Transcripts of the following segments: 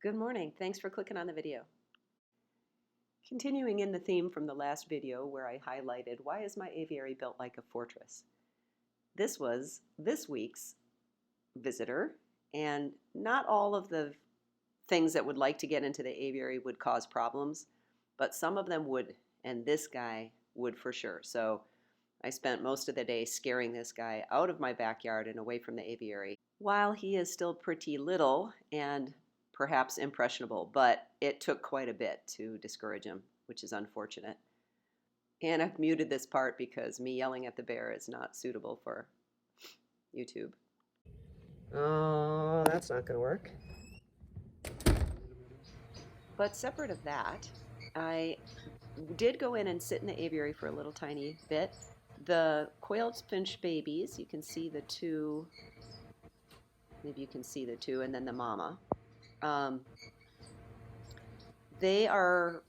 Good morning. Thanks for clicking on the video. Continuing in the theme from the last video where I highlighted why is my aviary built like a fortress. This was this week's visitor, and not all of the things that would like to get into the aviary would cause problems, but some of them would, and this guy would for sure. So I spent most of the day scaring this guy out of my backyard and away from the aviary while he is still pretty little and perhaps impressionable, but it took quite a bit to discourage him, which is unfortunate. And I've muted this part because me yelling at the bear is not suitable for YouTube. Oh, that's not going to work. But separate of that, I did go in and sit in the aviary for a little tiny bit. The quail finch babies, you can see the two, maybe you can see the two, and then the mama. They are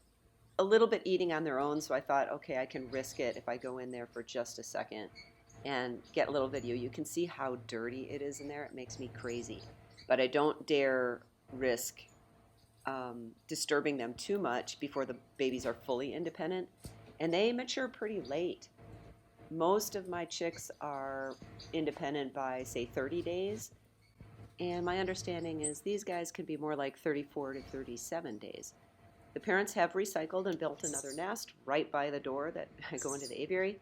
a little bit eating on their own, so I thought, okay, I can risk it if I go in there for just a second and get a little video. You can see how dirty it is in there. It makes me crazy. But I don't dare risk disturbing them too much before the babies are fully independent. And they mature pretty late. Most of my chicks are independent by, say, 30 days. And my understanding is these guys can be more like 34 to 37 days. The parents have recycled and built another nest right by the door that I go into the aviary.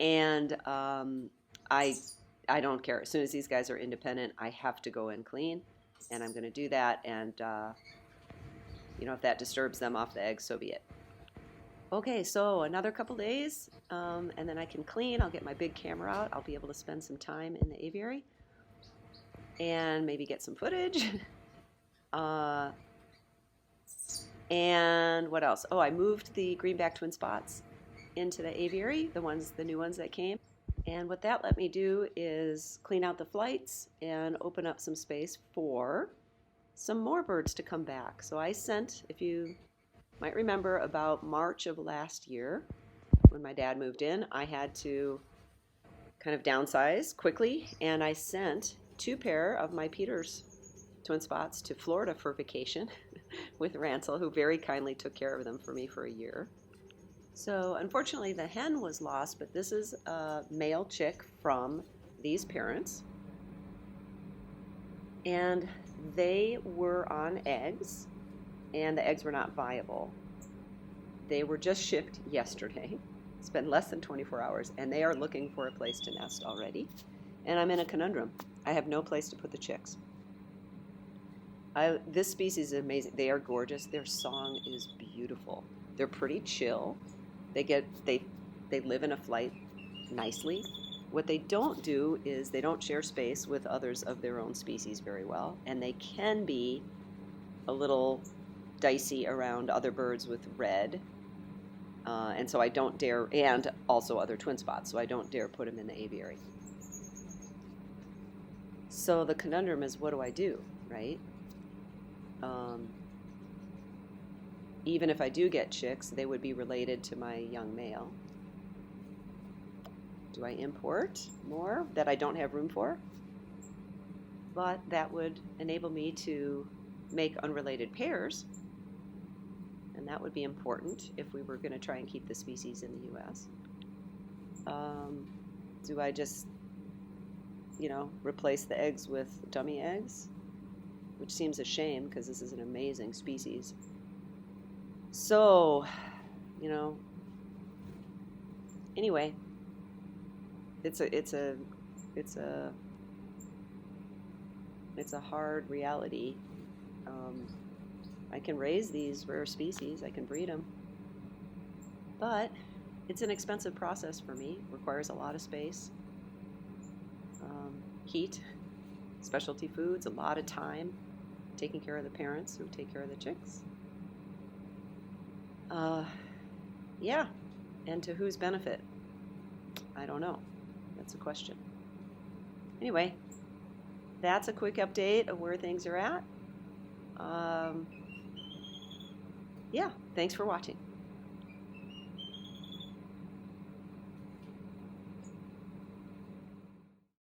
And I don't care. As soon as these guys are independent, I have to go and clean. And I'm going to do that. And, if that disturbs them off the eggs, so be it. Okay, so another couple days, and then I can clean. I'll get my big camera out. I'll be able to spend some time in the aviary and maybe get some footage. And what else? Oh, I moved the greenback twin spots into the aviary, the new ones that came. And what that let me do is clean out the flights and open up some space for some more birds to come back. So I sent, if you might remember, about March of last year, when my dad moved in, I had to kind of downsize quickly, and I sent 2 pair of my Peter's twin spots to Florida for vacation with Ransel, who very kindly took care of them for me for a year. So unfortunately the hen was lost, but this is a male chick from these parents. And they were on eggs, and the eggs were not viable. They were just shipped yesterday. It's been less than 24 hours, and they are looking for a place to nest already. And I'm in a conundrum. I have no place to put the chicks. This species is amazing. They are gorgeous. Their song is beautiful. They're pretty chill. They live in a flight nicely. What they don't do is they don't share space with others of their own species very well, and they can be a little dicey around other birds with red. And so I don't dare, and also other twin spots, so I don't dare put them in the aviary. So the conundrum is, what do I do, right? Even if I do get chicks, they would be related to my young male. Do I import more that I don't have room for? But that would enable me to make unrelated pairs, and that would be important if we were going to try and keep the species in the U.S. Do I just, replace the eggs with dummy eggs? Which seems a shame because this is an amazing species. So, anyway, it's a hard reality. I can raise these rare species, I can breed them, but it's an expensive process for me. It requires a lot of space, heat, specialty foods, a lot of time, taking care of the parents who take care of the chicks. Yeah, and to whose benefit? I don't know. That's a question. Anyway, that's a quick update of where things are at. Yeah, thanks for watching.